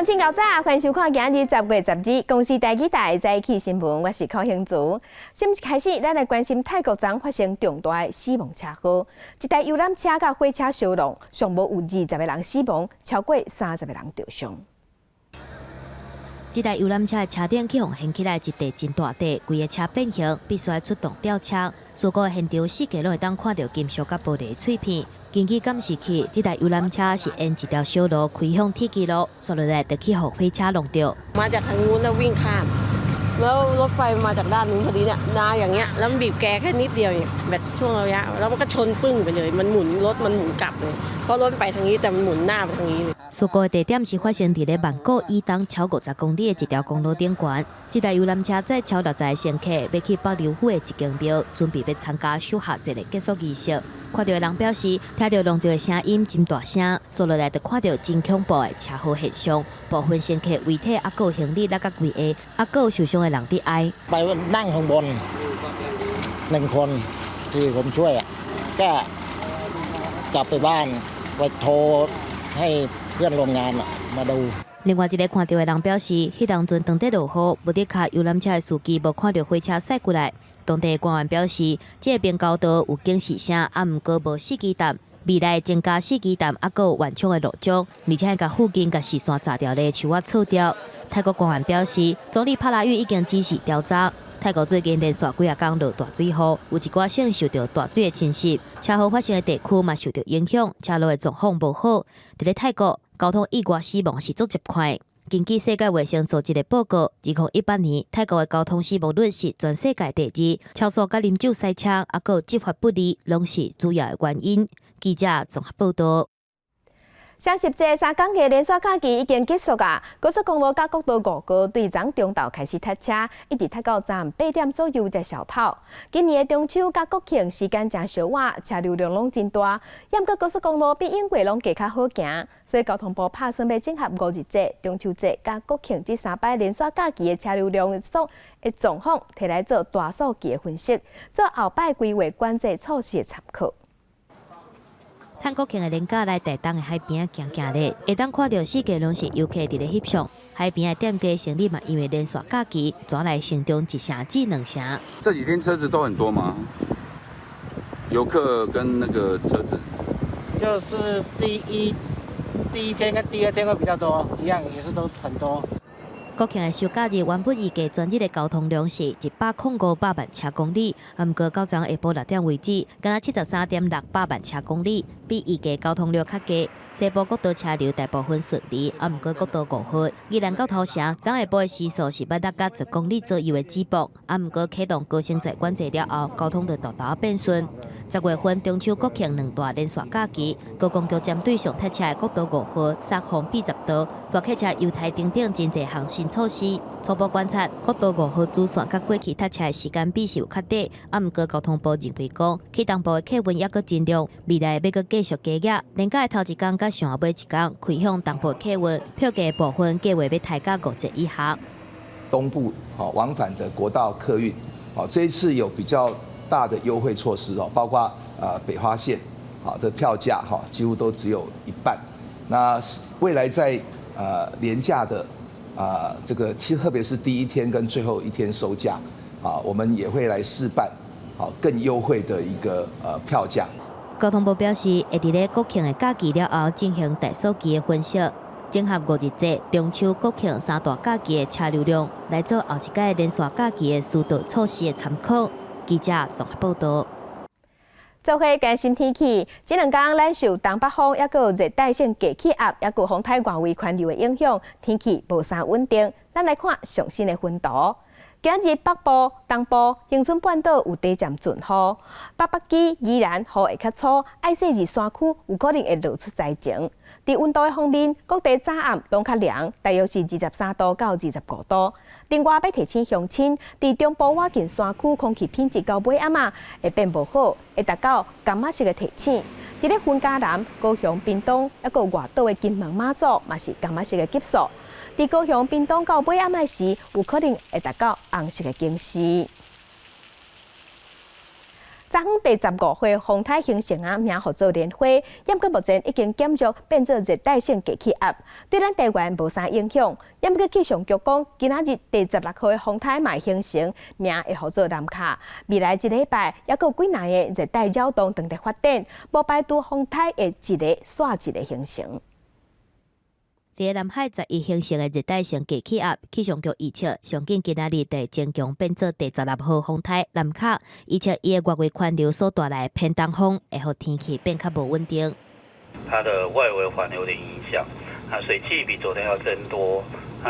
乡亲到早，欢迎收看今日10月12日公司台记台早起新闻，我是柯兴竹。新闻一开始，咱来关心泰国站发生重大的死亡车祸，一台游览车甲火车相撞，上无有20个人死亡，超过30个人受伤。这台游览车的车顶起风掀起来一地真大地，规个车变形，必须要出动吊车。事故现场四界拢会当看到金属甲玻璃的碎片。根据监视器，这台游览車是沿一條小路開向鐵軌路，摔落嚟就起火火車撞到。มาจากทางนู้นแล้ววิ่งข้ามแล้วรถไฟมาจากด้านนู้นพอดีเนี่ยนาอย่างเงี้ยแล้วมันบีบแกแค่นิดเดียวเนี่ยแบบช่วงระยะแล้วมันก็ชนปึ้งไปเลยมันหมุนรถมันหมุนกลับเลยเพราะรถไปทางนี้แต่มันหมุนหน้าไปทางนี้事故的地點是發生在咧曼谷以東超50公里的一條公路頂懸。這台遊覽車載超60個乘客要去北流府的一間廟，準備要參加守夏節的結束儀式。看到的人表示，聽到弄到的聲音真大聲，坐落來就看到真恐怖的車禍現象，部分乘客遺體還有行李落個櫃下，還有受傷的人伫哀。ไปนั่งข้างบน1 คนที่ผมช่วยก็กลับไปบ้านไปโทรให้เพื่อนโรงงานมาดู。另外一个看到的人表示，迄当阵当地落雨，无伫卡游览车的司机无看到火车驶过来。当地官员表示，这个边高道有警示声，毋过无司机站。未来增加司机站，还有缓冲的路障，而且甲附近甲视线炸掉的树仔草掉。泰国官员表示，总理帕拉育已经指示调查。泰国最近连续几啊天落大水雨，有一寡省受到大水的侵袭，车祸发生的地区嘛受到影响，车路的状况无好。伫咧泰国，交通意外死亡是足极快。根据世界卫生组织的报告，2018年泰国的交通死亡率是全世界第2，超速甲啉酒赛车，还有执法不力，拢是主要的原因。记者综合报道。双十节3天的连续假期已经结束啊！高速公路甲国道5号对昨中昼开始塞车，一直塞到站8点左右才消透。今年的中秋甲国庆时间真相晚，车流量拢真大，也过高速公路比永过拢加较好行，所以交通部打算要整合5日节、中秋节甲国庆这3摆连续假期的车流量的状况，摕来做大数据的分析，做后摆规划管制措施的参考。趁国庆的连假来台东的海边行行咧，会当看到四界拢是游客伫咧翕相。海边的店家生意嘛，因为连续假期，转来城中一城至2城。这几天车子都很多吗？游客跟那个车子？就是第一天跟第2天会比较多，一样也是都很多。国庆的休假日原本预计全日的交通量是105万车公里，不过到昨下晡6点为止，敢若73.6万车公里，比预计交通量较低。西部国道车流大部分顺利，不过国道5号宜兰到头城，昨下晡的时速是要达10公里左右的起步，不过启动高升载管制了后，交通就大大变顺。10月份中秋国庆2大连续假期，高公局针对上塞车的国道5号塞封闭10道，大客车优待等等真侪项新措施。初步观察，国道5号主线甲过去塞车的时间比是有较短，不过交通部认为讲，启动部的客运也阁尽量，未来要阁继续加压。连假的头一天甲上下尾一天开向东部客运，票价部分计划要抬价5折以下。东部往返的国道客运，这一次有比较大的优惠措施包括北花线的票价几乎都只有一半。那未来在廉价的这个特别是第1天跟最后1天收假我们也会来试办更优惠的一个票价。交通部表示，会伫咧国庆的假期了后进行大数据的分析，整合5日节、中秋、国庆3大假期的车流量，来做后一届连续假期的疏导措施的参考。记者综合报道。做伙关心天气，这2天咱受东北风，也有热带性低气压，也有风台外围环流的影响，天气无啥稳定。咱来看上新的分图。今日北部、东部、恒春半岛有短暂阵雨，北基、宜兰雨会较粗，爱细日山区有可能会露出灾情。伫温度的方面，各地早暗拢较凉，大约是23度到25度。另外，要提醒乡亲，伫中部外近山区空气品质到尾暗会变无好，会达到柑仔色的提醒。伫咧云嘉南、高雄、屏东，还有外岛的金门、马祖，嘛是柑仔色的级数。伫高雄、屏东到尾暗时，有可能会达到红色的警示。昨昏第15回风台形成啊，名号做莲花，不过目前已经减弱变做热带性低气压，对咱台湾无啥影响。不过气象局讲，今仔日第16号的风台嘛形成，名会号做南卡。未来一礼拜还有几内个热带扰动正在发展，无排除风台会一个刷一个形成。伫南海11形成的热带性低气压，气象局预测上近今仔日会增强变做第16号风台南卡，而且伊的外围环流所带来偏东风，会互天气变较无稳定。它的外围环流的影响，水汽比昨天要增多，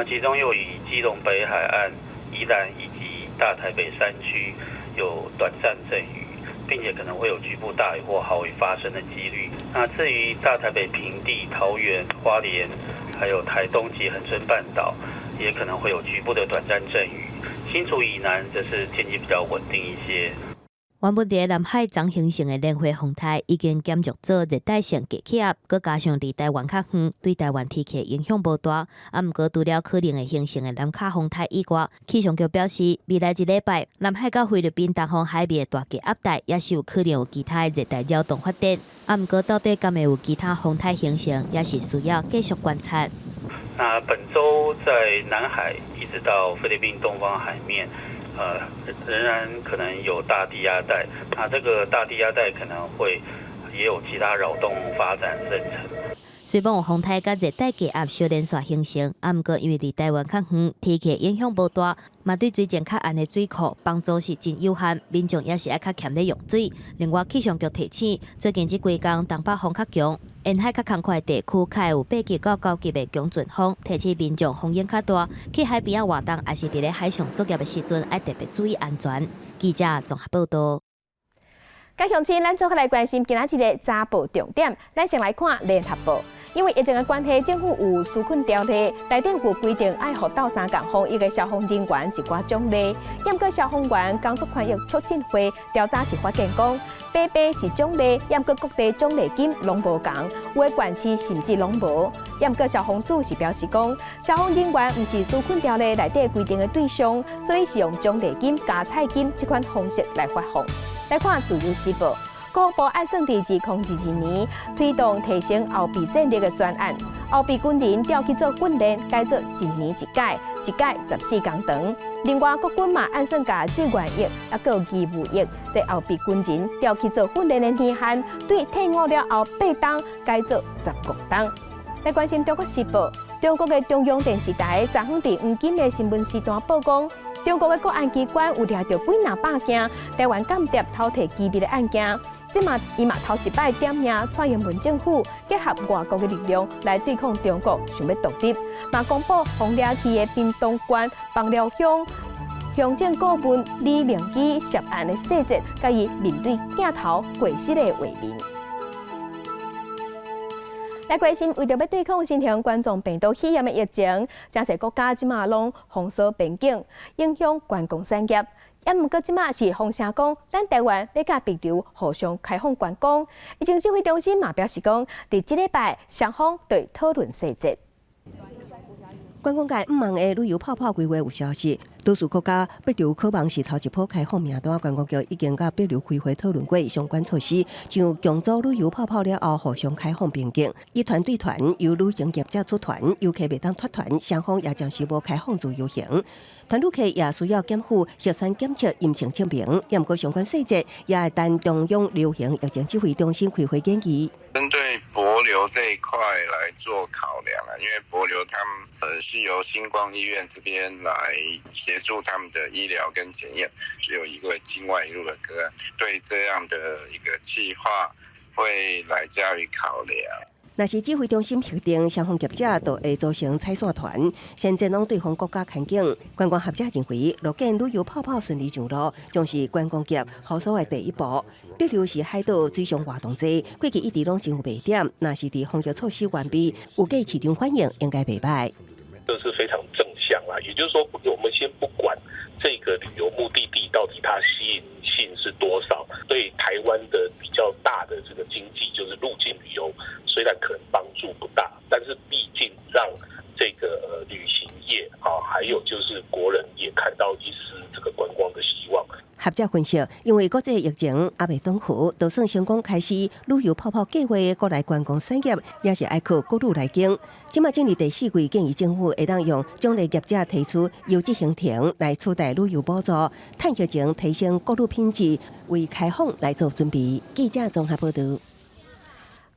其中又以基隆北海岸、宜兰以及大台北山区有短暂阵雨，并且可能会有局部大雨或豪雨发生的几率。至于大台北平地、桃园、花莲，还有台东及恒春半岛，也可能会有局部的短暂阵雨。新竹以南则是天气比较稳定一些。原本伫南海昨形成的莲花风台已经减弱做热带性低气压，佮加上离台湾较远，对台湾天气影响无大。毋过除了可能会形成的南卡风台以外，气象局表示，未来一礼拜南海到菲律宾东方海面的大气压带，也是有可能有其他的热带扰动发展。毋过到底敢会有其他风台形成，也是需要继续观察。本周在南海一直到菲律宾东方海面。仍然可能有大低压带，这个大低压带可能会也有其他扰动发展生成。虽然有风台甲热带低压小连续形成，毋过因为离台湾较远，天气影响无大，嘛对水情较暗的水库帮助是真有限，民众也是爱较欠咧用水。另外，气象局提醒，最近这几天东北风较强，沿海较空旷地区较有8级到9级的强阵风，提醒民众风险较大，去海边啊活动，也是伫咧海上作业的时阵，爱特别注意安全。记者综合报道。加上期，咱做伙来关心今仔日的早报重点，咱先来看联合报。因为疫情的关系，政府有纾困条例，内底有规定爱互斗三共方一个消防人员一寡奖励。不过消防员工作权益促进会调查是发现讲，8是奖励，不过各地奖励金拢无共，有的县市甚至拢无。不过消防署是表示讲，消防人员毋是纾困条例内底规定的对象，所以是用奖励金、加菜金这款方式来发放。来看自由时报。国防部按算伫2022年推动提升后备战力的专案，后备军人调去做训练，改做1年1届，一届14天长。另外，国军嘛按算甲志愿役也有义务役，伫后备军人调去做训练的年限，对退伍了后8天改做15天。来关心中国时报，中国的中央电视台昨昏伫黄金的新闻时段报讲，中国的国安机关有抓到几若百件台湾间谍偷摕机密的案件。伊嘛头一摆点名蔡英文政府结合外国的力量来对抗中国，想要独立。嘛公布红掠去的屏东县枋寮乡乡政顾问李明基涉案的细节，甲伊面对镜头过失的画面。来关心，为着要对抗新型冠状病毒肺炎的疫情，真侪国家即马拢封锁边境，影响观光产业。毋过，即马是风声讲，咱台湾要甲别流互相开放观光。疫情指挥中心嘛表示讲，伫即礼拜双方对讨论细节。观光界5万个旅游泡泡规划有消息，多数国家北流可望是头一波开放名单。观光局已经甲北流开会讨论过相关措施，像强组旅游泡泡了后互相开放边境，以团对团由旅行业者出团，游客袂当脱团，双方也暂时无开放自由行。团旅客也需要检附核酸检测阴性证明，也毋过相关细节也会等中央流行疫情指挥中心开会建议。针对帛流这一块来做考量啊，因为帛流他们是由星光医院这边来协助他们的医疗跟检验，只有一位境外移入的个案，对这样的一个计划会来加以考量。若是指挥中心核定，双方业者就会组成采线团，先前往对方国家看景。观光学者认为，若见旅游泡泡顺利上路，将是观光业复苏的第一步。北流是海岛水上活动多，过去一直拢真有卖点。若是伫防疫措施完毕，有给市场反应应该袂歹。这是非常正向啦，也就是说，我们先不管这个旅游目的地到底它吸引性是多少，对台湾的比较大的这个经济就是入境旅游，虽然可能帮助不大，但是毕竟让这个旅行业还有就是国人也看到一丝这个观光的希望。学者分析，因为国际疫情还未顿伏，就算成功开始旅游泡泡计划的国内观光产业，也是要靠各路来经。即马进入第4季，建议政府会当用奖励业者提出优质行程来取代旅游补助，趁疫情提升各路品质，为开放来做准备。记者综合报道。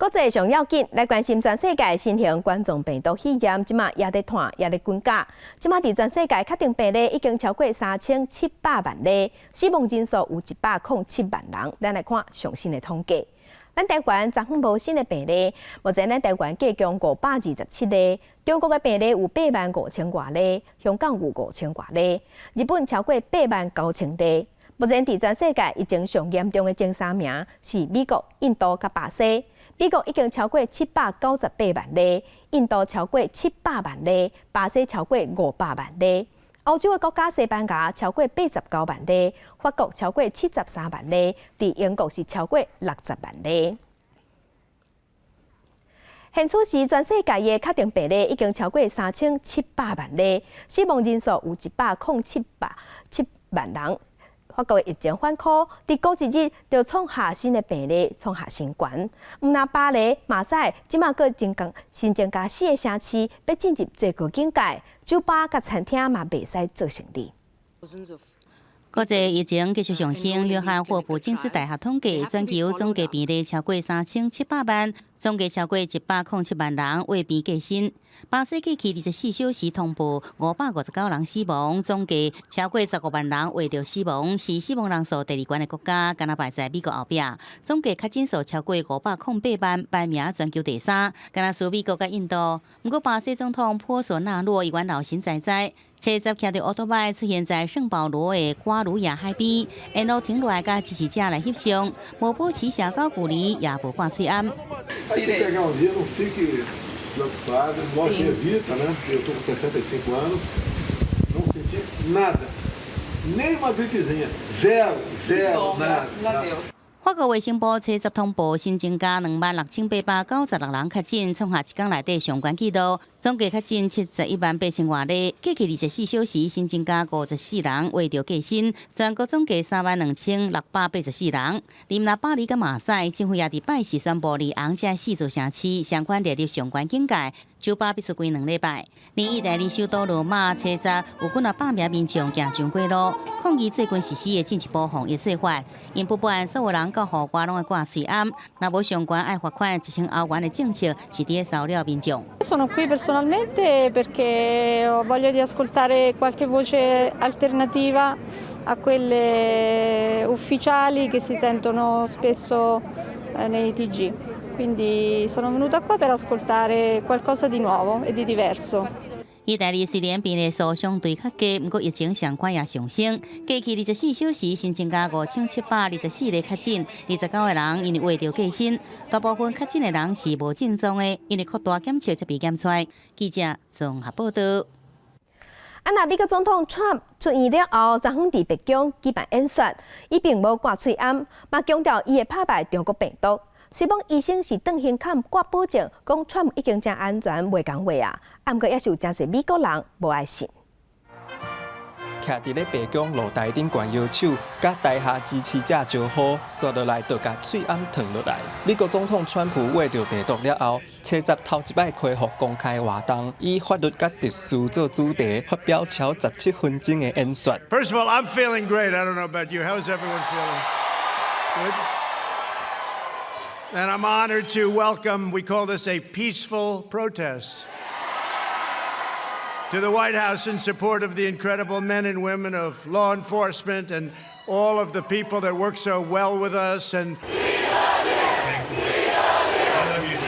国际上要紧，来关心全世界新型冠状病毒肺炎，即马也在传，也在增加。即马伫全世界确定病例已经超过3700万例，死亡人数有107万人。咱来看最新的统计。咱台湾昨昏无新的病例，目前咱台湾计共527例，中国的病例有85000多例，香港有5000多例，日本超过89000例。目前伫全世界疫情上严重的前3名是美国、印度甲巴西。美国已经超过798万例，印度超过700万例，巴西超过500万例。欧洲的国家西班牙超过89万例，法国超过73万例，伫英国是超过60万例。现处是全世界的确定病例已经超过3700万例，死亡人数有107万人。法国的疫情反苦，伫过一日就创下新的病例，创下新高。毋但巴黎、马赛即马佫新增加4个城市，要进入最高境界。酒吧甲餐厅嘛袂使做生意。国际疫情继续上升，约翰霍普金斯大学统计，全球总计病例超过3700万，总计超过107万人为病过身。巴西过去24小时通报559人死亡，总计超过15万人为着死亡，是死亡人数第2悬的国家，敢若排在美国后壁。总计确诊数超过508万，排名全球第3，敢若输美国甲印度。不过巴西总统波索纳洛伊原老神在在。车闸骑着奥多麦出现在圣保罗的瓜鲁亚海边，沿路停落来甲支持者来翕相，无保持社交距离，也无挂喙罨。法国卫生部车闸通报新增加26896人确诊，创下一天内底上悬纪录。总计确诊718000多例，过去24小时新增加54人为着过身，全国总计32684人。林纳巴黎甲马赛政府也伫拜四宣布，里昂这4座城市相关列入上悬境界。酒吧必须关2礼拜。意大利首都罗马车闸有几100名民众行上过路，抗议最近实施的紧急防疫做法。因不安所有人到户外拢会挂喙罨，若无相关爱罚款1000欧元的政策是伫骚扰民众。Sono qui personalmente perché ho voglia di ascoltare qualche voce alternativa a quelle ufficiali che si sentono spesso nei TG. Quindi sono venuta qua per ascoltare qualcosa di nuovo e di diverso. 意大利虽然病例数相对较低，不过疫情相关也上升。过去24小时新增加5724例确诊，29个人因为为着过身，大部分确诊的人是无症状的，因为扩大检测才被检出来。记者综合报道。那美国总统川普出院了后，昨昏伫白宫举办演说，伊并无挂喙罨，嘛强调伊会打败中国病毒。虽讲医生是邓兴坎挂保证，讲川普已经真安全，袂讲话啊，不过也是有真侪美国人无爱信。徛伫咧白宫露台顶悬摇手，甲台下支持者招呼，刷落来就甲喙罨烫落来。美国总统川普为着病毒了后，车闸头一摆开放公开活动，以法律甲特殊做主题，发表超17分钟的演说。First of all, I'm feeling great. I don't know about you. How's everyone feeling? Good. And I'm honored to welcome, we call this a peaceful protest, to the White House in support of the incredible men and women of law enforcement and all of the people that work so well with us. And thank you. I love you too.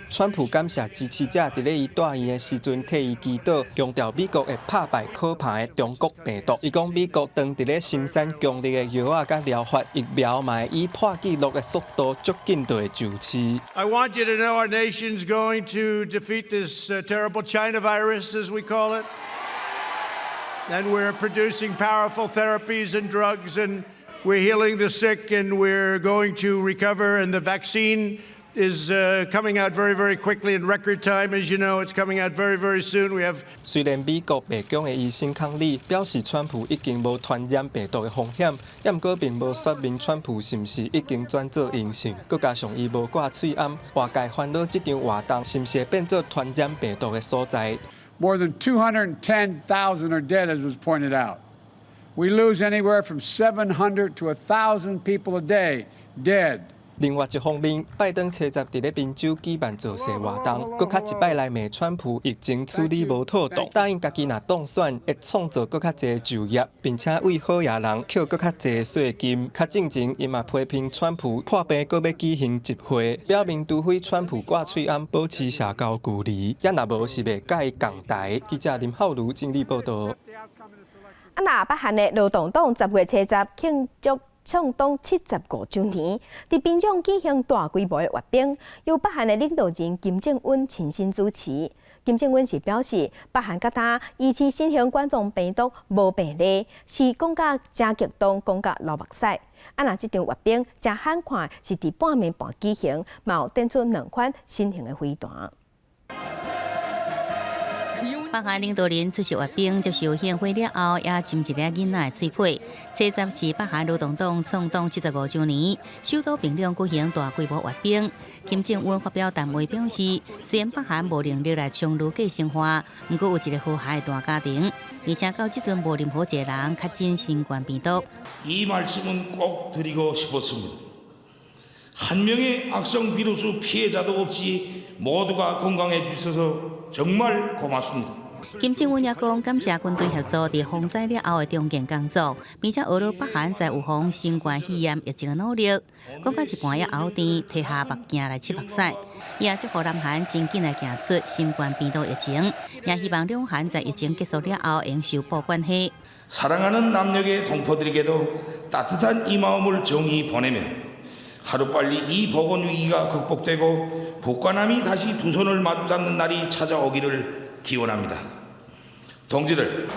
川普感谢支持者伫咧伊带伊的时阵替伊祈祷，强调美国会打败可怕的中国病毒。伊讲美国当伫咧生产强力的药啊甲疗法疫苗，嘛以破纪录的速度足紧就会就市。I want you to know our nation's going to defeat this terrible China virus, as we call it. And we're producing powerful therapies and drugs, and we're healing the sick, and we're going to recover, and the vaccine is coming out very, very quickly in record time. As you know, it's coming out very, very soon. We have. 虽然美国白宫的医生康利表示川普已经无传染病毒的风险，但不过并无说明川普是毋是已经转做阴性。佮加上伊无挂喙罨，外界烦恼这场活动是毋是会变做传染病毒的所在。More than 210,000 are dead, as was pointed out. We lose anywhere from 700 to 1,000 people a day dead. 另外一方面，拜登车站伫咧宾州举办造势活动，佮较一摆来骂川普疫情处理无妥当，答应家己若当选，会创造佮较侪就业，并且为好野人扣佮较侪税金。较进前，伊嘛批评川普破病，佮要举行集会，表明除非川普挂喙罨，保持社交距离，也若无是袂甲伊共台。记者林浩如整理报道。那北韩的劳动党10月70庆祝创党75周年，伫滨江举行大规模的阅兵，由北韩的领导人金正恩亲身主持。金正恩是表示，北韩甲他疑似新型冠状病毒无病例，是讲甲真极端，讲甲流目屎。若这场阅兵真罕看，是伫半暝半举行，嘛有展出2款新型的飞弹。北韩领导人出席阅兵接受献花了后，也浸一个囡仔的嘴皮。70是北韩劳动党创党75周年，首都平壤举行大规模阅兵。金正恩发表谈话表示，虽然北韩无能力来冲如计生活，不过有一个和谐的大家庭，而且到即阵无任何一个人确诊新冠病毒。이 말씀은 꼭 드리고 싶었습니다. 한 명의 악성 비루스 피해자도 없이 모두가 건강해 주셔서 정말 고맙습니다. 金正恩也讲，感谢军队协助伫防灾了后的中建工作，并且学了北韩在预防新冠肺炎疫情的努力。讲到一半也后甜，摕下目镜来拭目屎。也祝福南韩真紧来行出新冠病毒疫情，也希望两韩在疫情结束了后永修补关系。 사랑하는 남녘의 동포들에게도 따뜻한 이 마음을 정히 보내며 하루빨리 이 보건 위기가 극복되고 북과 남이 다시 두 손을 마주 잡는 날이 찾아오기를 기원합니다. 동지들.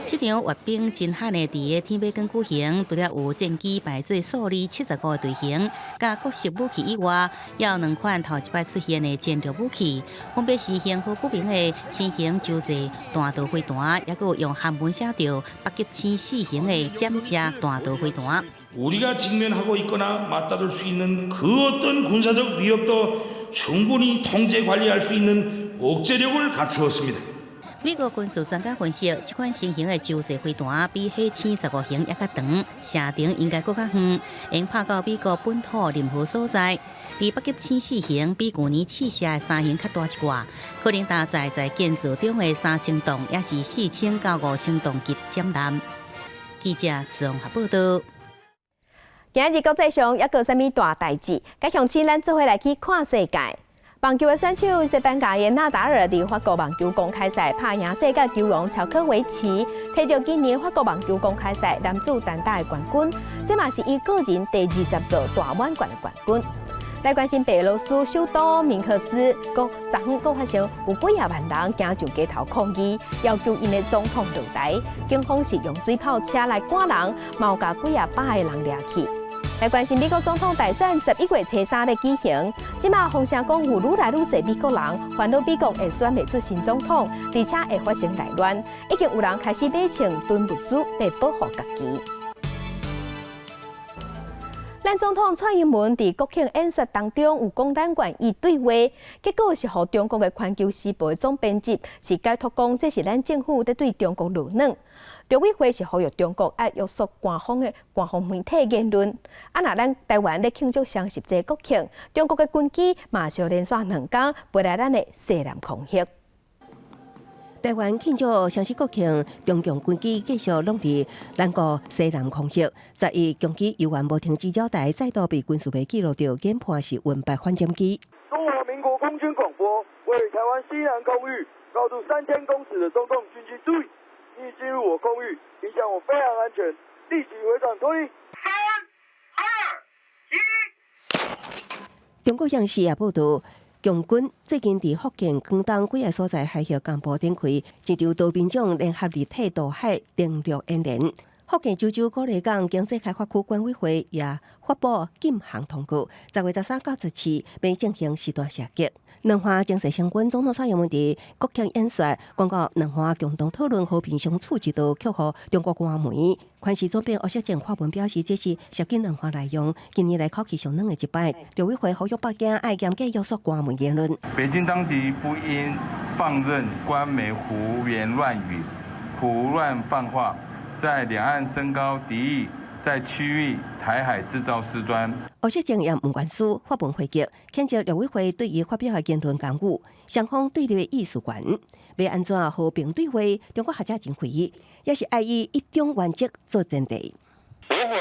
这场阅兵真罕的伫个天马馆举行，除了有战机排做数理75个队形，加各式武器以外，也有2款头一摆出现的战略武器，分别是型号不明的新型洲际弹道飞弹，也有用韩文写着北极星4型的箭射弹道飞弹。 우리가 직면하고 있거나 맞다둘 수 있는 그 어떤 군사적 위협도 충분히 통제 관리할 수 있는 억제력을 갖추었습니다. 美国军事专家分析，这款新型的洲际飞弹比黑星15型还较长，射程应该更较远，能拍到美国本土任何所在。而北极星4型比去年试射的3型较大一寡，可能搭载在建造中的3000吨，也是4000到5000吨级舰舰。记者综合报道。 今日国际上还有啥物大代志？该向请咱做伙来去看世界。棒球的选手西班牙的纳达尔伫法国棒球公开赛拍赢世界球王乔科维奇，摕到今年法国棒球公开赛男子单打的冠军，这嘛是伊个人第20座大满贯的冠军。来关心白俄罗斯首都明克斯，昨昏发生有几万人行上街头抗议，要求因的总统落台。警方是用水炮车来赶人，嘛有甲几百个人掠去。 来关心美国总统大选11月3日举行，即马风声讲有愈来愈侪美国人烦恼美国会选袂出新总统，而且会发生内乱，已经有人开始买枪囤物资来保护家己。咱总统蔡英文伫国庆演说当中有讲咱愿意对话，结果是互中国的《环球时报》的总编辑是解读讲，这是咱政府在对中国落软。 陆委会是呼吁中国要约束官方媒体言论。若咱台湾咧庆祝双十节国庆，中国嘅军机马上连续2天飞来咱的西南空域。台湾庆祝双十国庆，中共军机继续拢伫咱国西南空域。11共机由原无停机了台，再度被军事媒记录到研判是运白反舰机。中华民国空军广播为台湾西南空域高度3000公尺的中共军机注意。 你进入我空域，影响我飞行安全，立即回转脱离。3、2、1。中国央视也报道，共军最近伫福建广东几个所在海峡公布展开一场多兵种联合立体渡海登陆演练。福建九州鼓励港经济开发区管委会也发布禁行通告，10月13到17要进行时段射击。两岸经济相关总统蔡英文伫国庆演说，讲到两岸共同讨论和平相处之道，克服中国官媒。关系总编吴锡进发文表示，这是涉及两岸内容，今年来考期上软的一摆。陆委会呼吁北京爱严格约束官媒言论。北京当局不应放任官媒胡言乱语、胡乱放话，在两岸升高敌意，在区域台海制造事端。吴锡进也唔关注发文回击，谴责陆委会对伊发表的言论干预，双方对立的意思悬。要安怎和平对话？中国学者认为，也是爱以一中原则做前提。如果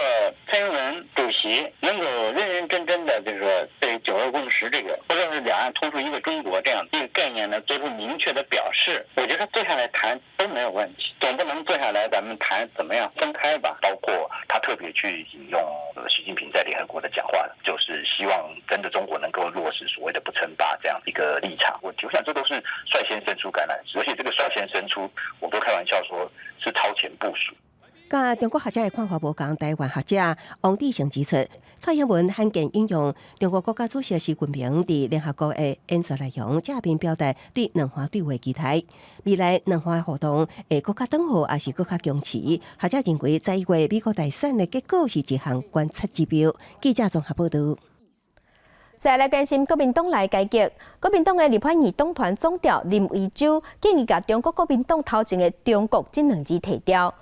蔡英文主席能够认认真真的，就是说对9·2共识这个，或者是两岸同属一个中国这样一个概念呢，做出明确的表示，我觉得坐下来谈都没有问题。总不能坐下来咱们谈怎么样分开吧？包括他特别去引用习近平在联合国的讲话，就是希望真的中国能够落实所谓的不称霸这样一个立场。我想这都是率先伸出橄榄枝，而且这个率先伸出，我都开玩笑说是超前部署。甲中国学者的看法无同，台湾学者王志成指出，蔡英文罕见引用中国国家主席习近平伫联合国的演说内容，正面表达对两岸对话期待。未来两岸活动会更加长好，还是更加强持？学者认为，11月美国大选的结果是一项观察指标。记者综合报道。再来关心国民党内改革，国民党的立法院党团总调林维洲建议，甲中国国民党头前的中国这两字提掉。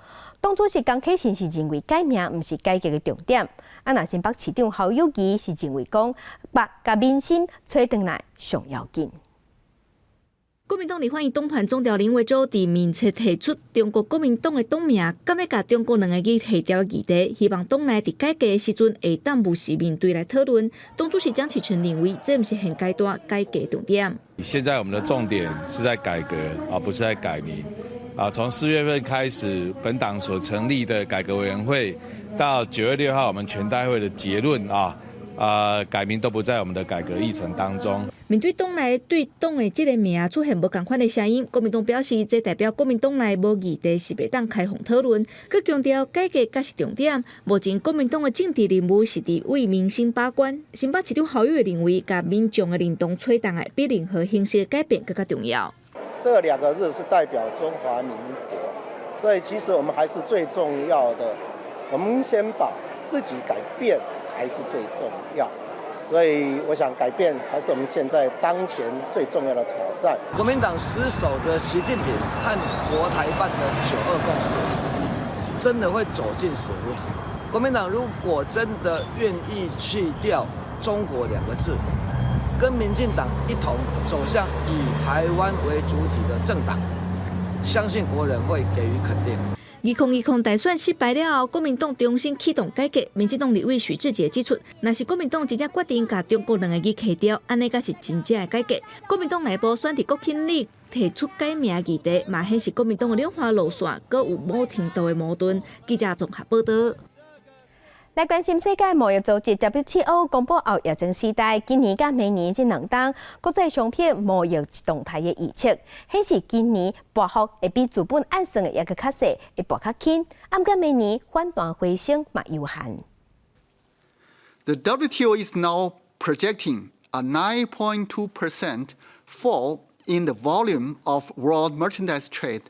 党主席江启臣是认为改名毋是改革的重点，那新北市长侯友宜是认为讲把甲民心找回来上要紧。国民党立法院党团总调林维洲伫面册提出中国国民党的党名，敢要甲中国两个字提掉的议题，希望党内伫改革的时阵会当务实面对来讨论。党主席江启臣认为，这毋是现阶段改革的重点。现在我们的重点是在改革，而不是在改名。从4月份开始，本党所成立的改革委员会，到9月6号我们全代会的结论改名都不在我们的改革议程当中。面对党内对党的这个名出现无同款的声音，国民党表示，这代表国民党内无议题是袂当开放讨论。佮强调改革才是重点。目前国民党的政治任务是伫为民心把关。新北市长侯友宜认为，甲民众的认同取代比任何形式的改变更加重要。这2个字是代表中华民国，所以其实我们还是最重要的。我们先把自己改变才是最重要，所以我想改变才是我们现在当前最重要的挑战。国民党死守着习近平和国台办的9·2共识，真的会走进死胡同。国民党如果真的愿意去掉中国2个字，跟民进党一同走向以台湾为主体的政党，相信国人会给予肯定。2020大选失败了后，国民党重新启动改革。民进党立委许智杰指出，若是国民党真正决定把中国2个字去掉，安尼才是真正的改革。国民党内部选伫国庆日提出改名议题，嘛显示国民党的两化路线各有某程度的矛盾。记者综合报道。来关心世界贸易组织 WTO 公布后疫情时代，今年甲明年这2档国际商品贸易动态的预测，显示今年波幅会比资本按算的也较细，会波较轻。不过明年反弹回升嘛有限。The WTO is now projecting a 9.2% fall in the volume of world merchandise trade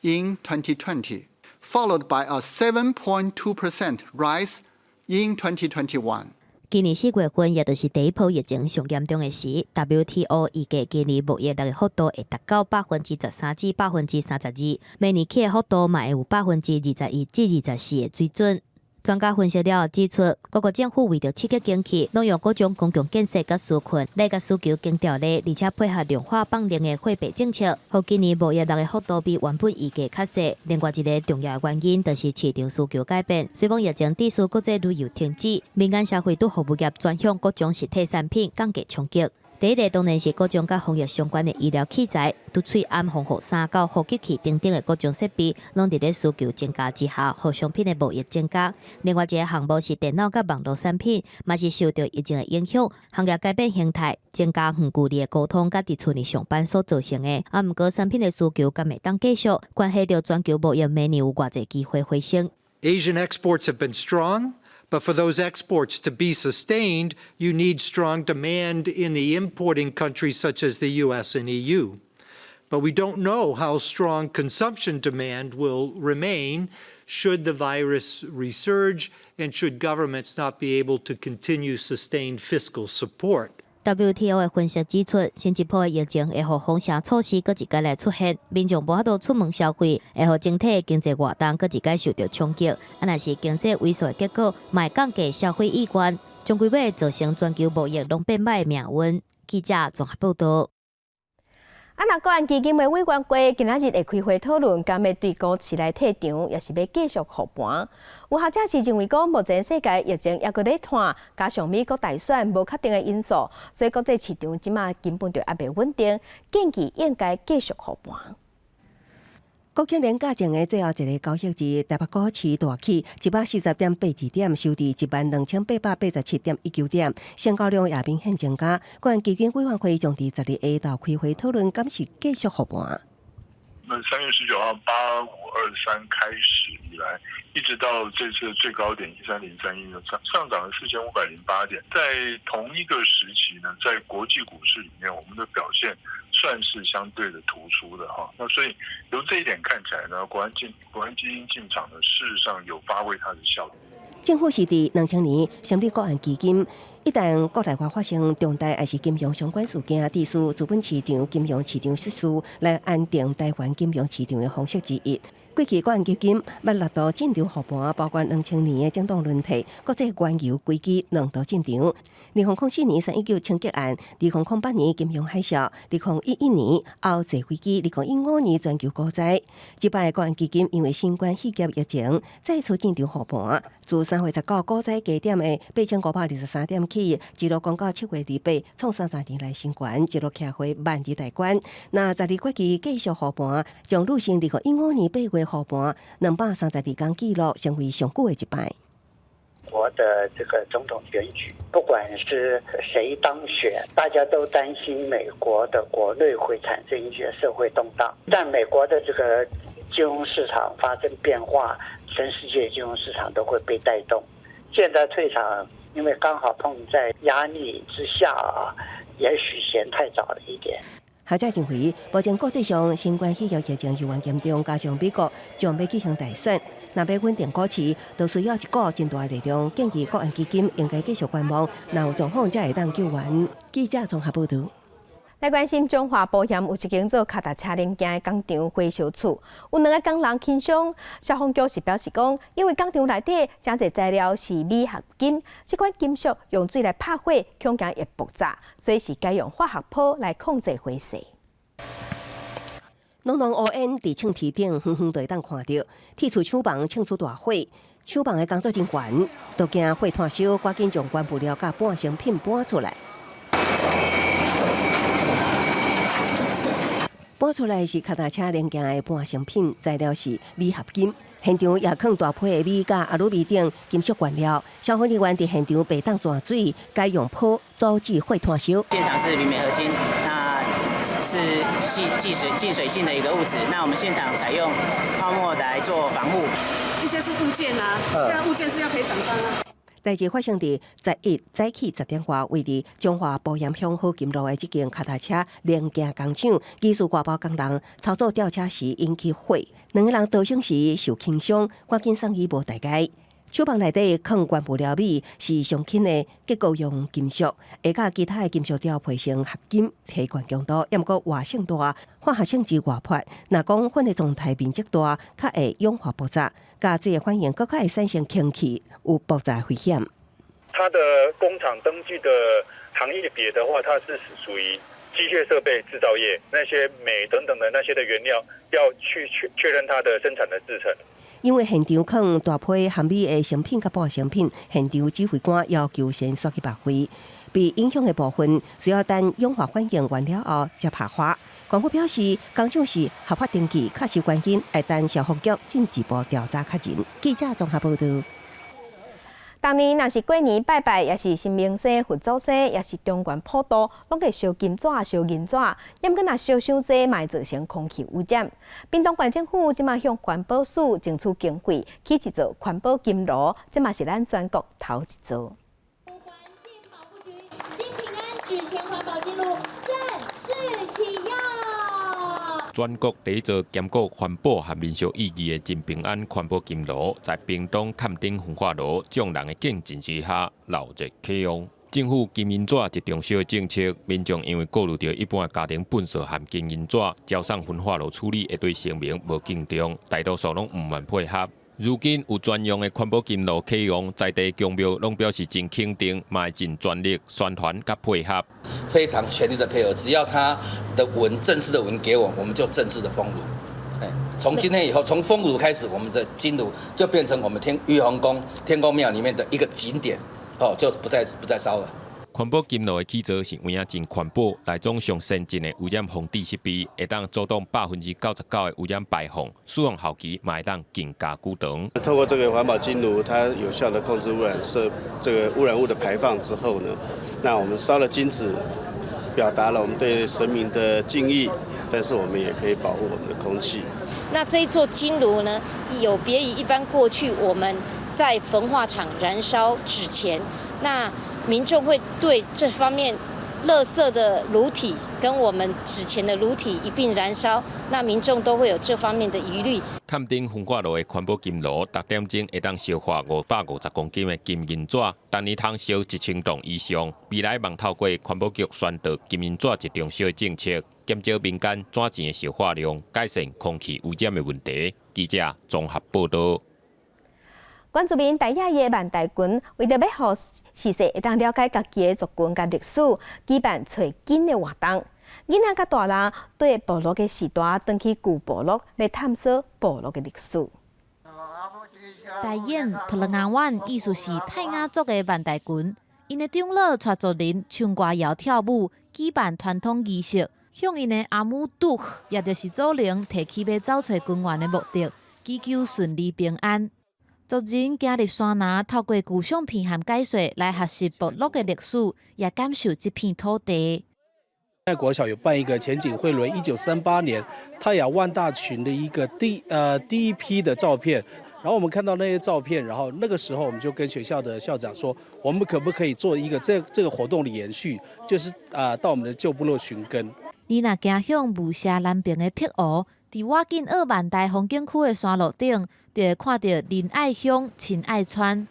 in 2020, followed by a 7.2% rise in 2021. 今年4月份，也就是第一波疫情上严重的时 ，WTO 预计今年贸易额的幅度会达到13%至32%，明年起的幅度嘛会有21%至24%的水准。专家分析了指出，各国政府为着刺激经济，拢用各种公共建设甲纾困来甲需求经调例，而且配合量化放量的货币政策，互今年贸易额的幅度比原本预计较细。另外一个重要的原因，就是市场需求改变。随往疫情致使国际旅游停止，民间社会对服务业转向各种实体产品降价冲击。第一个当然是各种甲防疫相关的医疗器材，拄喙安、防护衫到呼吸器等等的各种设备，拢伫咧需求增加之下，互商品的贸易增加。另外一个项目是电脑甲网络产品，嘛是受到疫情的影响，行业改变形态，增加远距离的沟通甲伫厝里上班所造成的。毋过产品的需求敢会当继续，关系到全球贸易明年有偌济机会回升。Asian exports have been strong, but for those exports to be sustained, you need strong demand in the importing countries such as the US and EU. But we don't know how strong consumption demand will remain should the virus resurge and should governments not be able to continue sustained fiscal support. WTO 的分析指出，新一波的疫情会互封城措施搁一届来出现，民众无法度出门消费，会互整体经济活动搁一届受到冲击。若是经济萎缩的结果，嘛会降低消费意愿，将归尾造成全球贸易拢变歹的命运。记者综合报道。国安基金的委员会今仔日会开会讨论，敢要对股市来退场，也是要继续护盘。有学者是认为讲，目前世界疫情还搁在拖，加上美国大选无确定的因素，所以国际市场即马根本就还未稳定，建议应该继续护盘。国庆连假前的最后一个交易日，台北股市大起140.82点，收伫12887.19点，成交量也明显增加。国安基金委员会将伫12下昼开会讨论，敢是继续护盘。3月19号8523开始以来，一直到这次的最高点13031呢，上涨了4508点。在同一个时期呢，在国际股市里面，我们的表现算是相对的突出的哈。那所以由这一点看起来呢，国安基金进场呢，事实上有发挥它的效果。政府是伫2000年成立国安基金，一旦国内外发生重大还是金融相关事件，地属资本市场、金融市场实施来安定台湾金融市场的方式之一。过去国安基金捌6度进场护盘，包括2000年的震荡轮替、国际原油危机2度进场，2004年319枪击案，2008年金融海啸，2011年欧债危机，2015年全球股灾。这摆国安基金因为新冠肺炎疫情再次进场护盘，自3月19股灾低点的8523点起，一路降到7月28，创30年来新高，一路徛回万字大关。那12月期继续护盘，将履行2015年8月护盘232天纪录，成为上久的一摆。国的这个总统选举，不管是谁当选，大家都担心美国的国内会产生一些社会动荡。但美国的这个金融市场发生变化，全世界金融市场都会被带动。现在退场，因为刚好碰在压力之下啊，也许嫌太早了一点。学者认为，目前国际上新冠肺炎疫情尤为严重，加上美国将要举行大选，若要稳定股市，就需要一股真大的力量。建议国安基金应该继续观望，若有状况才会当救援。记者综合报道。来关心中华保险有一间做脚踏车零件的工厂回收处，有2个工人轻伤。消防局是表示讲，因为工厂内底真侪材料是镁合金，这款金属用水来拍火，恐惊会爆炸，所以是该用化学泡来控制火势。浓浓乌烟伫厂体顶，远远就会当看到，铁厝厂房呛出大火。厂房的工作人员都惊火炭烧，赶紧将原布料甲半成品搬出来。搬出来是脚踏车零件的半成品，材料是镁合金。现场也放大批的镁甲阿鲁米等金属原料。消防人员伫现场备当装水，该用泡阻止火炭烧。现场是铝镁合金，那是继水性的一个物质。那我们现场采用泡沫来做防护。一些是物件啊，现在物件是要赔偿方啊。代志发生伫11早起10点外，位伫中华保险乡好金路的这间脚踏车零件工厂，技术外包工人操作吊车时引起火，2个人逃生时受轻伤，赶紧送医无大碍。厂房内底放原布料镁是上轻的结构用金属，下甲其他的金属调配成合金，提悬强度，也毋过活性大，化学性质活泼。若讲混的状态面积大，较会氧化爆炸，加这个反应更较会产生氢气，有爆炸危险。它的工厂登记的行业别的话，它是属于机械设备制造业，那些镁等等的那些的原料，要去确认它的生产的制程。因为现场放大批含镁的成品甲半成品，现场指挥官要求先刷去白灰，被影响的部分需要等氧化反应完了后才拍花。官府表示，工厂是合法登记，确实原因，会等消防局进一步调查确认。记者综合报道。当年若是过年拜拜，也是新明生、佛祖生，也是中原普渡，拢会烧金纸、烧银纸，要搁若烧伤济，嘛会造成空气污染。屏东县政府即马向环保署争取经费，起一座环保金炉，即嘛是咱全国头一座。新平安纸钱环保纪录正式启用。全国第一座兼顾环保和民俗意义的真平安环保金炉，在屏东坎顶焚化炉众人的竞争之下，热烈启用。政府金银纸一重小政策，民众因为顾虑到一般家庭粪扫含金银纸交送焚化炉处理，会对生命无敬重，大多数拢唔愿配合。如今有专用的环保金炉启用，在地公庙拢表示真肯定，嘛会尽全力宣传甲配合。非常全力的配合，只要他的正式的文给我，我们就正式的封炉。从今天以后，从封炉开始，我们的金炉就变成我们玉皇宫天公庙里面的一个景点，就不再烧了。环保金炉的起造是有影真环保，内装上先进的污染防治设备，会当阻挡99%的污染排放，使用效期嘛会当更加久长。透过这个环保金炉，它有效的控制污染这个污染物的排放之后呢，那我们烧了金纸，表达了我们对神明的敬意，但是我们也可以保护我们的空气。那这一座金炉呢，有别于一般过去我们在焚化厂燃烧纸钱，那民众会对这方面垃圾的炉体跟我们纸钱的炉体一并燃烧，那民众都会有这方面的疑虑。坎顶焚化炉的环保金炉，6点钟会当消化550公斤的金银纸，单日通烧1000吨以上。未来望透过环保局宣导金银纸一重小政策，减少民间纸钱的消化量，改善空气污染的问题。记者综合报道。原住民台亚的万代群为着要让时势会当了解家己的族群甲历史，举办找金的活动。囡仔甲大人对部落的时代，登去旧部落来探索部落的历史。大演普勒亚湾艺术是泰雅族的万代群，因的长老带族人唱歌谣跳舞，举办传统仪式，向因的阿姆杜，也就是祖灵提起要走找君王的目的，祈求顺利平安。族人走入山林，透过旧相片和解说来学习部落的历史，也感受这片土地。在国小有办一个前景汇轮，1938年泰雅万大群的一个第一批的照片，然后我们看到那些照片，然后那个时候我们就跟学校的校长说，我们可不可以做一个这个活动的延续，就是到我们的旧部落寻根。你若行向雾社南边的碧湖，伫瓦金二万大风景区的山路顶，就会看到仁爱乡、亲爱川。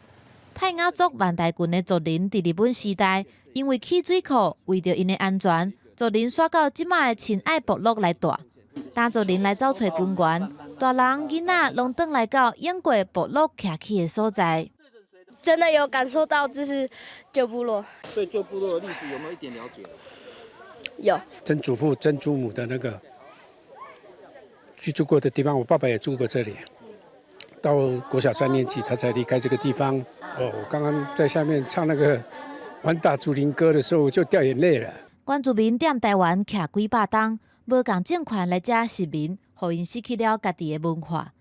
泰雅族万代群的族人伫日本时代，因为起水库，为着因的安全，族人刷到即卖的亲爱部落来住。当族人来走找军官，大人囡仔拢转来到英国部落徛起的所在。真的有感受到，就是旧部落。对旧部落的历史有没有一点了解？有。曾祖父、曾祖母的那个居住过的地方，我爸爸也住过这里。到国小3年级，他才离开这个地方。我刚刚在下面唱那个《完大竹林歌》的时候，我就掉眼泪了。原住民踮台湾徛几百冬，无共政权来遮殖民，互因失去了家己的文化。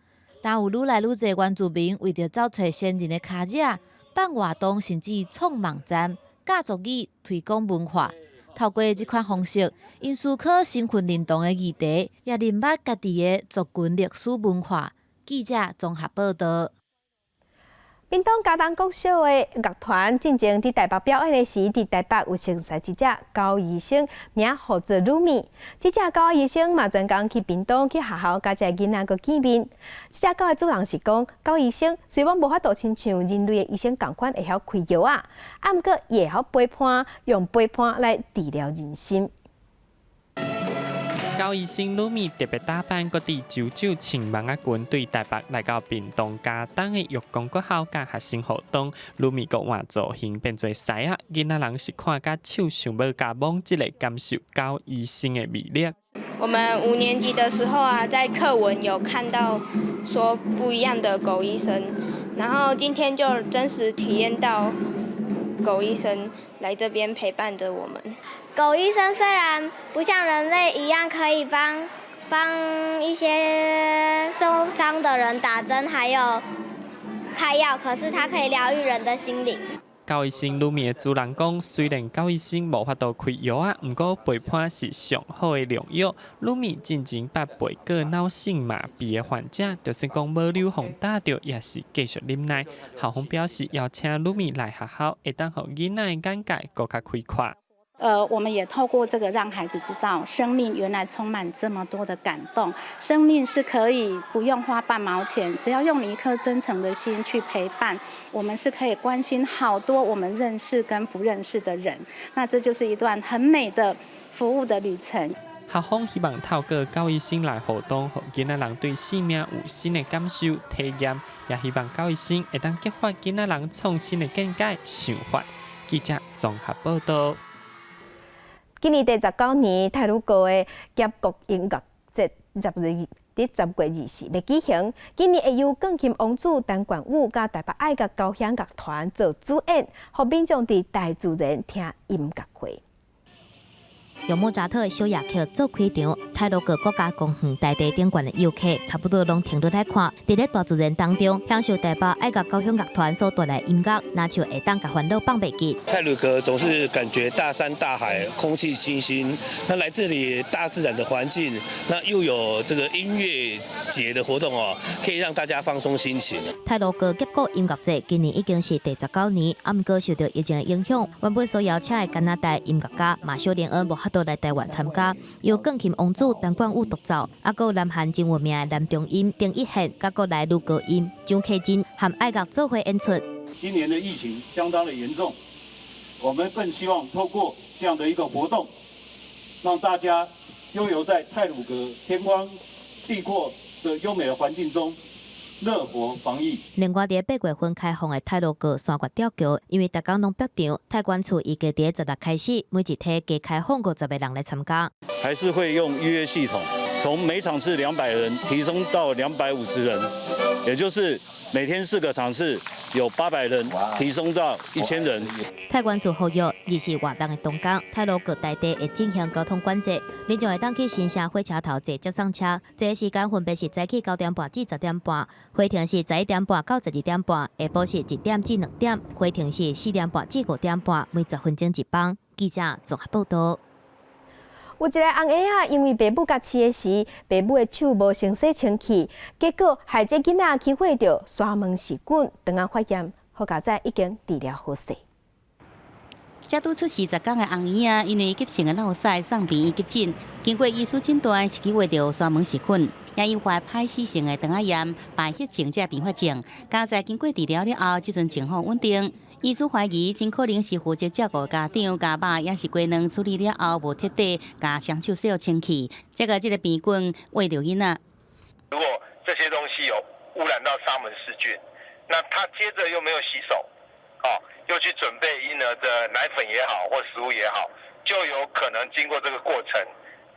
但有愈来愈侪原住民为着找找先人的脚跡，办活动甚至创网站、教族语推广文化。透过这款方式，因思考身份认同的议题，也认捌家己的族群历史文化。记者综合报道。屏东嘉东国小的乐团进前伫台北表演的时，伫台北有熟悉一只高医生，名号做鲁米。这只高医生嘛专工去屏东去学校，甲这囡仔个见面。这只狗的主人是讲，高医生虽然无法度亲像人类的医生共款会晓开药啊，毋过也会晓陪伴，用陪伴来治疗人心。高医生鲁米特别打扮，各地九九千万啊群对台北来到屏东嘉东的育光国校甲学生活动，鲁米国换造型变做西啊，囡仔人是看甲手想要甲忘记来感受高医生的魅力。我们5年级的时候啊，在课文有看到说不一样的狗医生，然后今天就真实体验到狗医生来这边陪伴着我们。狗医生虽然不像人类一样可以帮一些受伤的人打针，还有开药，可是它可以疗愈人的心灵。高医生鲁米的主人讲，虽然高医生无法度开药啊，不过陪伴是上好的良药。鲁米进前捌陪过脑性麻痹的患者，就算讲无流风打着，也是继续忍耐。校方表示邀请鲁米来学校，会当互囡仔的眼界更加开阔。我们也透过这个让孩子知道，生命原来充满这么多的感动，生命是可以不用花半毛钱，只要用你一颗真诚的心去陪伴，我们是可以关心好多我们认识跟不认识的人，那这就是一段很美的服务的旅程。校方希望透过高医生来互动，让囡仔人对生命有新的感受、体验，也希望高医生会当激发囡仔人创新的见解、想法。记者综合报道。今年第19年太鲁阁的结国音乐节10月20日要举行。今年会由钢琴王子陈冠宇甲台北爱乐交响乐团做主演，让民众伫大自然听音乐会。用莫扎特的小夜曲做开场，太鲁阁国家公园大地顶悬的游客差不多拢停落来看，伫咧大自然当中享受台北爱乐交响乐团所带来音乐，那就会当甲烦恼放袂记。太鲁阁总是感觉大山大海，空气清新。那来这里大自然的环境，那又有这个音乐节的活动哦，可以让大家放松心情。太鲁阁结国音乐节今年已经是第19年，不过受到疫情的影响，原本所邀请的加拿大音乐家马修连恩无法度来台湾参加，由钢琴王子陈冠宇独奏，还有南韩真有名的男中音丁一宪，甲国内女高音张启真和爱乐做伙演出。今年的疫情相当的严重，我们更希望透过这样的一个活动，让大家悠游在太鲁阁天荒地阔的优美的环境中。乐活防疫。另外，伫8月份开放的太鲁阁山岳吊桥，因为大家拢标场，太管处预计伫16开始，每一梯加开放50个人来参加。还是会用预约系统，从每场次200人提升到250人，也就是每天4个场次，有800人提升到1000人。太管处呼吁，24活动的当天，太鲁阁大地会进行交通管制，民众会当去新社火车头坐接送车，这时间分别是早起9点半至10点半。回程是11点半到12点半，下晡是1点至2点，回程是4点半至5点半，每10分钟一班。记者综合报道。有一个翁仔因为爸母甲饲的时，爸母的手无先洗清气，结果害这囡仔起火着沙门氏菌，当下化验，好佳仔已经治疗好势。这拄出40天的翁仔，因为急性的落屎送病院急诊，经过医师诊断是起火着沙门氏菌。也因怀歹死性的肠仔炎、败血症这并发症，家在经过治疗了后，即阵情况稳定。医师怀疑真可能是负责照顾家长、家爸，也是鸡卵处理了后无彻底甲双手洗清气，结果这个病菌喂着囡仔。如果这些东西有污染到沙门氏菌，那他接着又没有洗手，又去准备婴儿的奶粉也好或食物也好，就有可能经过这个过程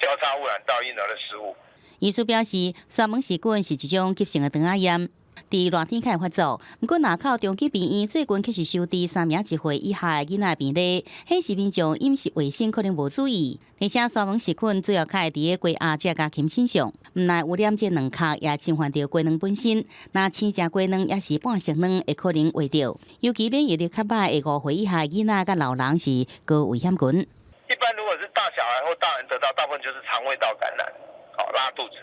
交叉污染到婴儿的食物。医师表示，沙门氏菌是一种急性的肠仔炎，伫热天开发作。不过，南口中级病院最近却是收治3名1岁以下的囡仔病例，迄是民众饮食卫生可能无注意，而且沙门氏菌主要开伫咧鸡鸭只甲禽身上，毋但污染这两壳，也侵犯到鸡卵本身。那生食鸡卵也是半熟卵，会可能喂着。尤其免疫力较歹的5岁以下囡仔甲老人是高危险群。一般如果是大小孩或大人得到，大部分就是肠胃道感染。拉肚子，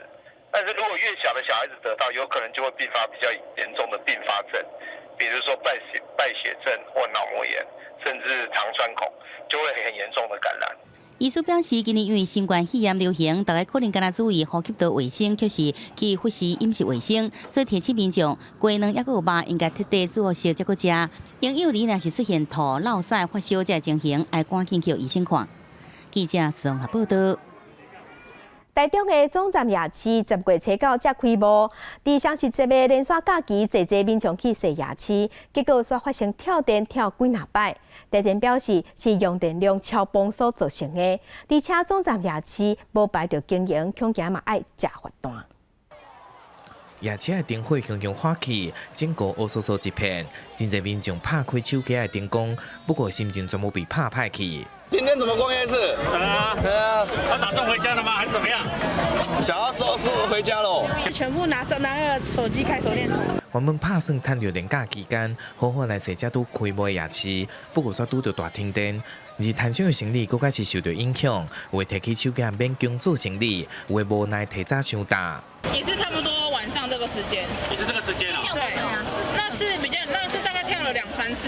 但是如果越小的小孩子得到，有可能就会并发比较严重的并发症，比如说败血症或脑膜炎，甚至肠穿孔，就会很严重的感染。医师表示，今年因为新冠肺炎流行，大家可能敢若注意呼吸道卫生，却是去忽视饮食卫生，所以提醒民众，鸡卵也有肉应该彻底煮好烧才去食。婴幼儿若是出现吐、落屎、发烧这情形，要赶紧去医生看。记者综合报道。台中的总站夜市10月初9才开幕，伫双十节的连续假期，侪民众去踅夜市，结果却发生跳电跳几若摆。地检表示是用电量超崩所造成的，而且总站夜市无排着经营，恐惊嘛爱食罚单。夜市的灯火熊熊火起，整个乌索索一片，真侪民众拍开手机的灯光，不过心情全部被拍歹去。今天怎么逛夜市？对啊，他打算回家了吗？还是怎么样？想要收拾回家喽。全部拿个手机开手电筒。原本打算趁着年假期间，好好来踅遮拄开幕的夜市，不过却拄到大停电，而摊上的生意佫开始受到影响，有的提起手机勉强做生意，有的无奈提早上大。也是差不多晚上这个时间。也是这个时间啊？对，那是大概跳了2-3次。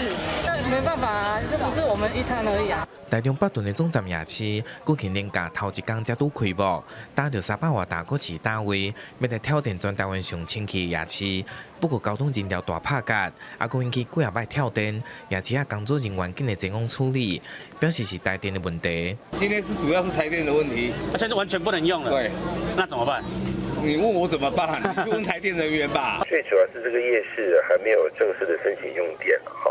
没办法啊，这不是我们一摊而已啊。台中北屯的总站夜市，过去年假头一天才拄开幕，打着300外大股市单位，要来挑战全台湾上清气的夜市。不过交通人潮大拍架，还佫引起几啊摆跳电，夜市工作人员竟然前往处理，表示是台电的问题。今天主要是台电的问题，现在完全不能用了。对，那怎么办？你问我怎么办？你去问台电人员吧。最主要是这个夜市还没有正式的申请用电，哈。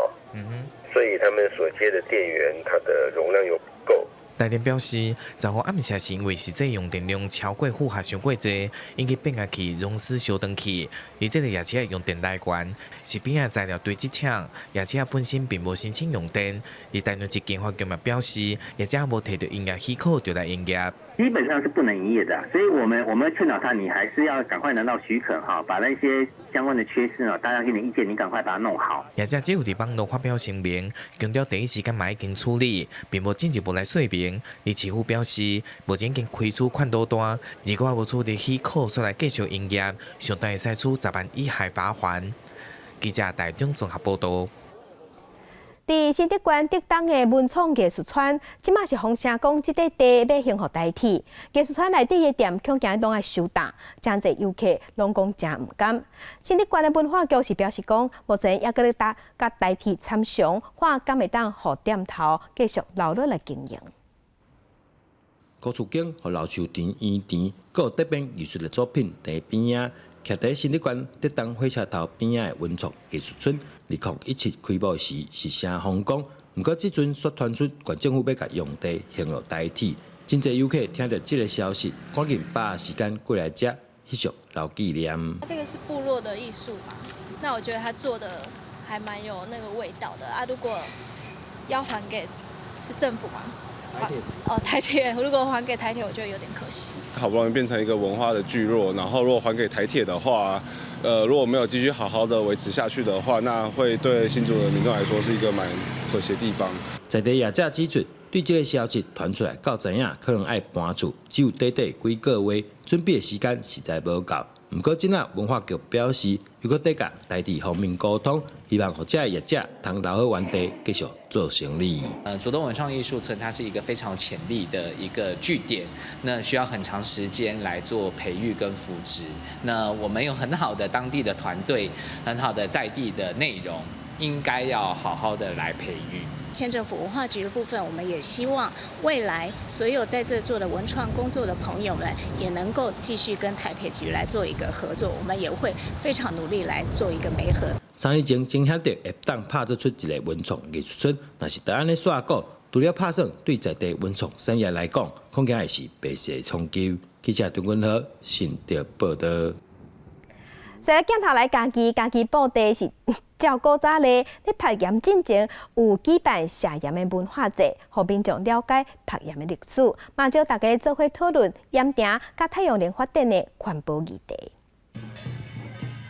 所以他们所接的电源，它的容量又不够。台电表示，10号暗时是因为实际用电量超过负荷伤过济，引起变压器熔丝烧断去，而这个夜市的用电来源是边仔材料堆积厂，夜市本身并无申请用电。而台南市经发局嘛表示，夜市无摕到营业许可就来营业。基本上是不能营业的，所以我们会劝导他，你还是要赶快拿到许可哈，把那些相关的缺失呢，大家给你意见，你赶快把它弄好。夜市只有伫网络发表声明，强调第一时间嘛已经处理，并无进一步来说明。而市府表示，目前已经开出款多单，如果无处理许可，煞来继续营业，上大会使处10万以下罚款。记者台中综合报道。伫新德县德东的文创艺术村，即马是风声讲，即块地要兴互代替。艺术村内底的店恐惊拢爱收大，真侪游客拢讲真毋甘。新德县的文化局是表示讲，目前还搁咧甲代替参详，看敢会当互店头继续留落来经营。高厝景和老树田、圆田，阁有德边艺术的作品伫边仔。徛在新德县德东火车头边仔的文创艺术村，2017开幕时是声风光，不过即阵却传出县政府要甲用地兴落代替，真侪游客听到这个消息，赶紧把时间过来遮翕相留纪念。这个是部落的艺术嘛，那我觉得他做的还蛮有那个味道的啊。如果要还给是政府嘛？台铁，如果还给台铁，我觉得有点可惜。好不容易变成一个文化的聚落，然后如果还给台铁的话，如果没有继续好好的维持下去的话，那会对新竹的民众来说是一个蛮可惜的地方。在地业者指出，对这个消息传出来到知影，可能爱搬厝，只有短几个月，准备的时间实在无够。不过，今仔文化局表示，如果大家台地方面沟通，希望和这业者通留好原地继续做生意。竹东文创艺术村它是一个非常有潜力的一个据点，那需要很长时间来做培育跟扶植。那我们有很好的当地的团队，很好的在地的内容，应该要好好的来培育。县政府文化局的部分，我们也希望未来所有在这做的文创工作的朋友们，也能够继续跟台铁局来做一个合作，我们也会非常努力来做一个媒合。3年前真晓得会当拍做出一个文创艺术村，若是在安尼煞讲，除了拍算对在地文创产业来讲，恐惊也是白色冲击。记者张君豪新竹报道。所以镜头来家己布地是照古早咧，咧拍盐进前有举办写盐的文化节，互民众了解拍盐的历史，嘛招大家做伙讨论盐埕甲太阳能发电的环保议题。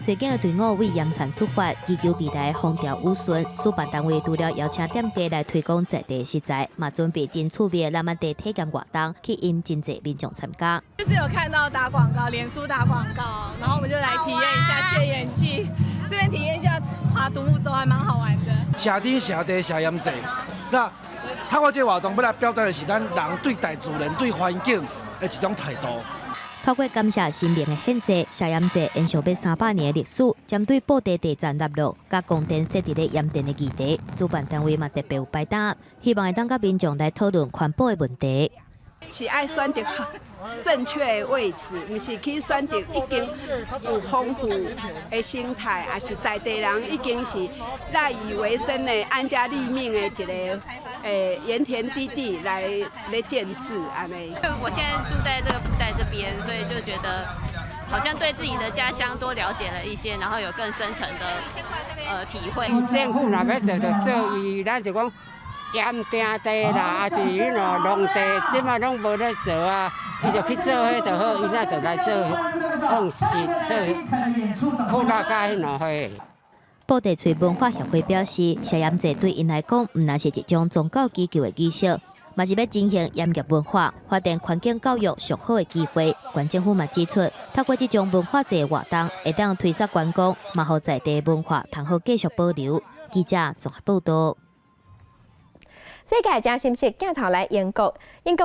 这间的队伍为盐田出发，祈求未来风调雨顺。主办单位除了邀请店家来推广在地食材，嘛准备真趣味的蓝曼地体验活动，吸引真侪民众参加。就是有看到打广告，脸书打广告，然后我们就来体验一下卸盐技，顺便体验一下划独木舟，还蛮好玩的。社天社地社盐节，那透过这活动要来表达的是咱人对大自然、对环境的一种态度。透过感谢新年的献祭，下盐节延续要300年的历史，针对布地地站落落、甲供电设置咧盐田的议题，主办单位嘛特别有摆档，希望会当甲民众来讨论环保的问题。是爱选择正确的位置，毋是去选择已经有丰富的生态，也是在地人已经是赖以为生的安家立命的一个盐田地地来建制安尼。我现在住在这个布袋这边，所以就觉得好像对自己的家乡多了解了一些，然后有更深层的体会。政府若要做就做，伊咱就讲盐田地啦，还是农地，即马拢无咧做啊。伊就去做迄就好，伊那就来做放戏，做扩大家迄两会。布袋吹文化协会表示，摄影节对因来讲，毋但是一种宗教祈求的仪式，嘛是要进行音乐文化、发展环境教育上好的机会。县政府嘛指出，透过这种文化节的活动，会当推广观光，嘛互在地文化通好继续保留。记者综合报道。世界正新式镜头来英国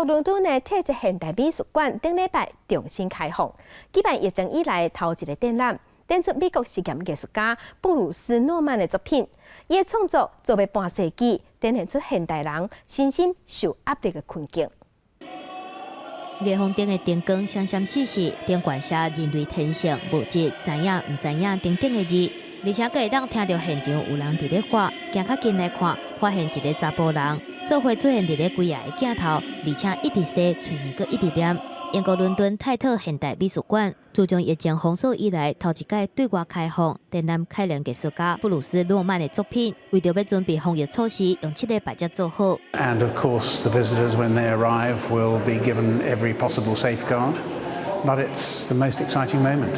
伦敦的特质现代美术馆顶礼拜重新开放，举办疫情以来头一个展览，展出美国实验艺术家布鲁斯诺曼的作品。伊的创作做要半世纪，展现出现代人身心受压力的困境。月红顶的灯光闪闪烁烁，顶悬写人类天性、物质、知影毋知影等等的字。而且可会当听到现场有人伫咧画，行较近来看，发现一个查甫人做伙出现伫咧几下的镜头，而且一直洗，嘴面阁一直念。英国伦敦泰特现代美术馆自从疫情封锁以来，头一届对外开放，展览开亮艺术家布鲁斯诺曼的作品。为着要准备防疫措施，用7礼拜才做好。And of course, the visitors, when they arrive, will be given every possible safeguard. But it's the most exciting moment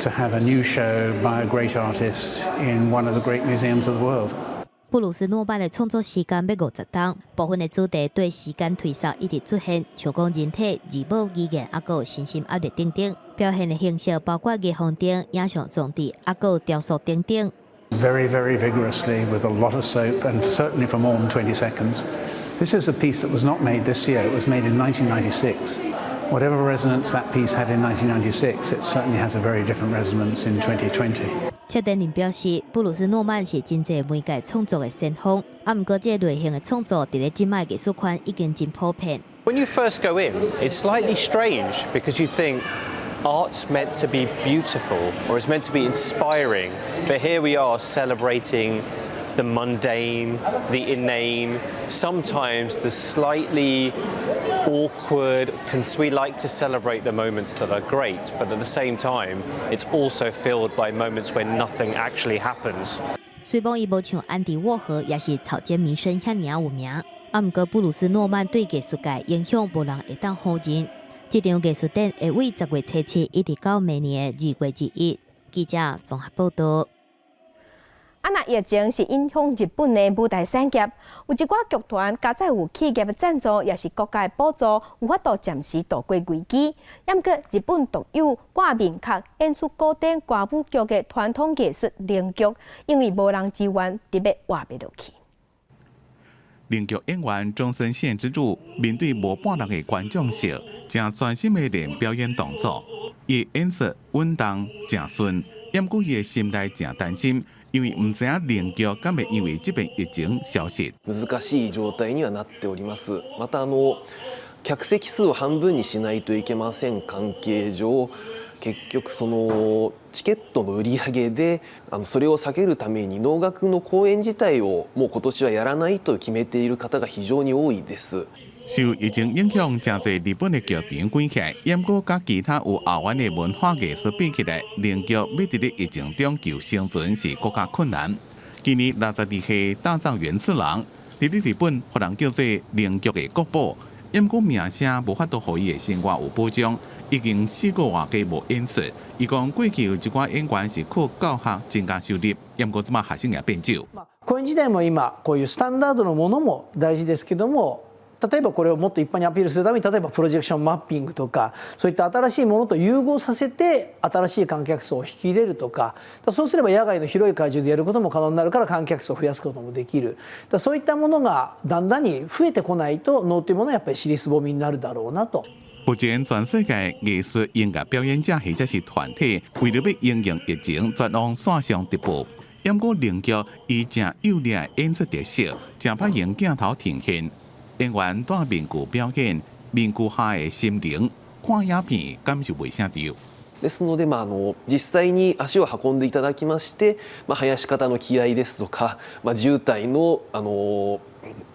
to have a new show by a great artist in one of the great museums of the world. 布鲁斯诺曼的创作时间要50天，部分的主题对时间推扫一直出现，像讲人体、字母、语言，还有身心压力等等。表现的形式包括月风灯、影像装置，还有雕塑等等。Very, very vigorously with a lot of soap and certainly for more than 20 seconds. This is a piece that was not made this year. It was made in 1996. Whatever resonance that piece had in 1996, it certainly has a very different resonance in 2020. 切展人表示，布鲁斯诺曼是真济媒介创作的先锋，不过这类型的创作伫咧今摆艺术圈已经真普遍。When you first go in, it's slightly strange because you think art's meant to be beautiful or it's meant to be inspiring, but here we are celebrating the mundane, the inane, sometimes the slightly awkward. We like to celebrate the moments that are great, but at the same time, it's also filled by moments when nothing actually happens. 虽讲伊无像安迪沃荷也是草间弥生遐尔有名，不过布鲁斯诺曼对艺术界影响无人会当否认。这场艺术展会为10月7一直到明年2月1。记者综合报道。那疫情是影响日本的舞台产业，有一寡剧团加在有企业的赞助，也是国家补助，有法度暂时度过危机。不过，日本独有挂面壳演出古典歌舞剧的传统艺术灵剧，因为无人支援，特别活不落去。灵剧演员中森宪之助面对无半人的观众席，正专心的练表演动作，伊演出稳当正顺，不过伊的心内正担心。因为唔知影灵剧敢会因为这边疫情消失。難しい状態にはなっております。また客席数を半分にしないといけません関係上、結局そのチケットの売り上げでそれを避けるために能楽の公演自体をもう今年はやらないと決めている方が非常に多いです。受疫情影响，真侪日本的剧场关起来，不过甲其他有后援的文化艺术比起来，灵剧要伫咧疫情中求生存是更加困难。今年62岁大藏元次郎，伫咧日本互人叫做灵剧的国宝，不过名声无法度互伊的生活有保障，已经4个月加无演出。伊讲过去有一寡演员是靠教学增加收入，不过即马学生也变少。公演自体も今こういうスタンダードのものも大事ですけども。例えばこれをもっと一般にアピールするために例えばプロジェクションマッピングとかそういった新しいものと融合させて新しい観客層を引き入れるとかそうすれば野外の広い会場でやることも可能になるから観客層を増やすこともできるそういったものがだんだんに増えてこないと能というものはやっぱり尻すぼみになるだろうなと。目前全世界艺术音乐表演者或者是团体为了要应用疫情绝往线上直播，不过灵剧以正有力的演出特色，正歹用镜头呈现。演员戴面具表演，面具下的心灵，看影片感受袂啥着。ですので、実際に足を運んでいただきまして、囃子方の気合ですとか、10体の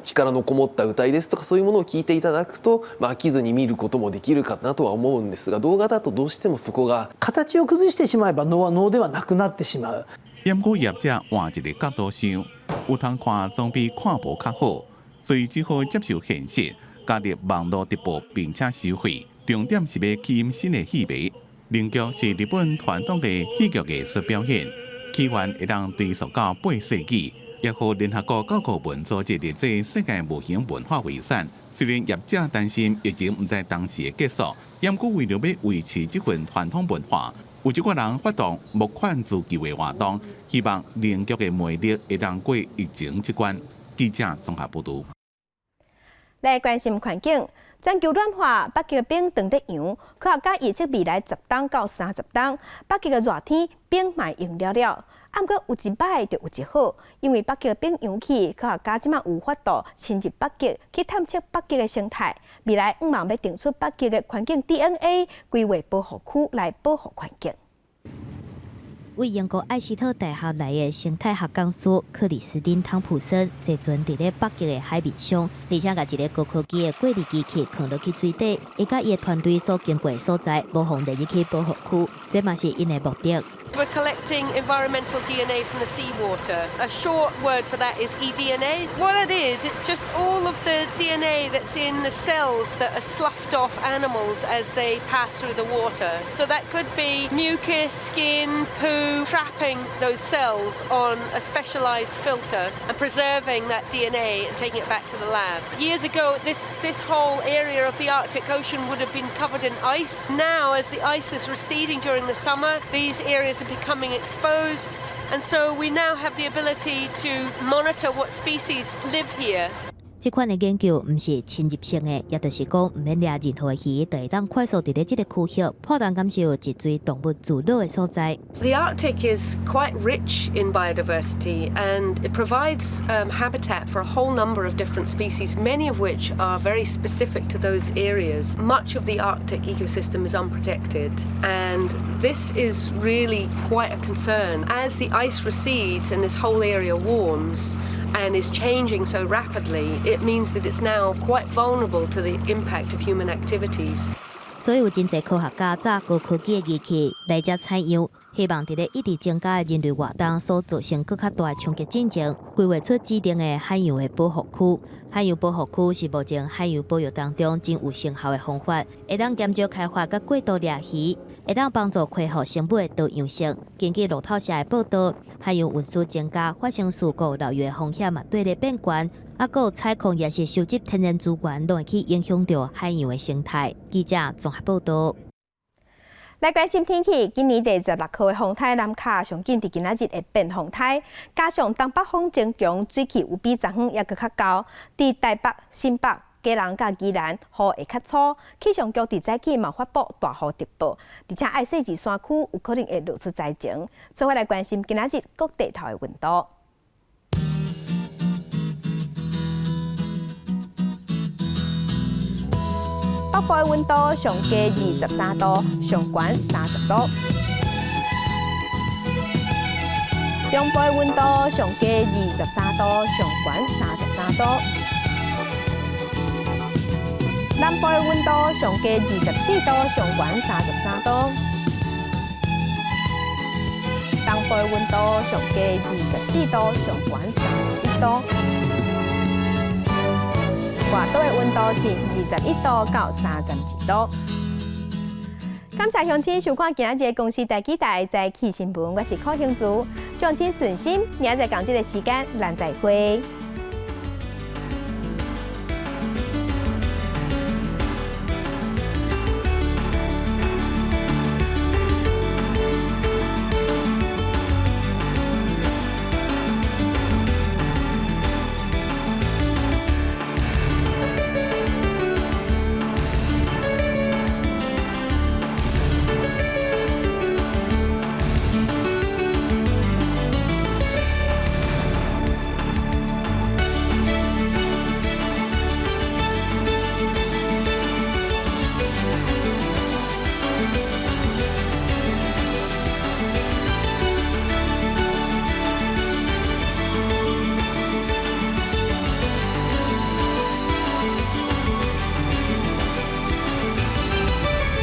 力のこもった歌いですとかそういうものを聞いていただくと、飽きずに見ることもできるかなとは思うんですが、動画だとどうしてもそこが形を崩してしまえば能は能ではなくなってしまう。不过业者换一个角度想，有通看总比看无较好。所以只好接受现实，加入网络直播并且收费。重点是要起引新的戏迷。灵剧是日本传统的戏剧艺术表现，起源会当追溯到8世纪，也获联合国教育文组织列做世界无形文化遗产。虽然业者担心疫情唔在当时的结束，但过为了要维持这份传统文化，有一个人发动募款自救的活动，希望灵剧的魅力会当过疫情这关。记者综合报道。来关心环境，全球暖化，北极的冰冻得扬，科学家预测未来10冬到30冬，北极的热天冰嘛融了了。不过有一歹就有一好，因为北极的冰扬起，科学家即马有法度深入北极去探测北极的生态。未来希望要定出北极的环境 DNA， 规划保护区来保护环境。为英国爱斯特大学来的生态学讲师克里斯汀·汤普森坐船伫咧北极的海面上，而且甲一个高科技的过滤机器放落去水底，伊甲伊的团队所经过的所在，无妨列入去保护区，这嘛是因的目的。We're collecting environmental DNA from the seawater. A short word for that is eDNA. What it is, it's just all of the DNA that's in the cells that are sloughed off animals as they pass through the water. So that could be mucus, skin, poo, trapping those cells on a specialised filter and preserving that DNA and taking it back to the lab. Years ago, this whole area of the Arctic Ocean would have been covered in ice. Now, as the ice is receding during the summer, these areas are becoming exposed, and so we now have the ability to monitor what species live here. 这款的研究唔是侵入性的，也就是讲唔免抓任何的鱼，就会当快速伫咧这个区域破断感受脊椎动物自老的所在。The Arctic is quite rich in biodiversity, and it provides habitat for a whole number of different species, many of which are very specific to those areas. Much of the Arctic ecosystem is unprotected, and this is really quite a concern. As the ice recedes and this whole area warms, and is changing so rapidly, it means that it's now quite vulnerable to the impact of human activities. 所以有真侪科学家早高科技的仪器来遮采样，希望伫咧一直增加的人类活动所造成更较大的冲击进前，规划出指定的海洋的保护区。海洋保护区是目前海洋保育当中真有成效的方法，会当减少开发甲过度掠鱼。会当帮助恢复生物的多样性。根据路透社的报道，海洋运输增加，发生事故闹鱼的风险嘛对咧变悬，还有采矿也是收集天然资源，都会去影响到海洋的生态。记者综合报道。来关心天气，今年第16号的风台南卡上紧伫今仔日会变风台，加上东北风增强，水汽有比昨昏也搁较高。伫台北、新北、基隆甲宜兰雨会较粗，气象局伫早起嘛发布大雨特报，而且爱细致山区有可能会露出灾情。所以来关心今仔日各地头的温度。北部的温度上低23度，上悬30度；中部的温度上低23度，上悬33度；南部的温度上低24度，上悬33度；东部的温度上低24度，上悬31度。外岛的温度是21度到32度。感谢乡亲收看今仔日的公视台记台早起新闻，我是柯兴珠，乡亲顺心，明仔载同这个时间咱再会。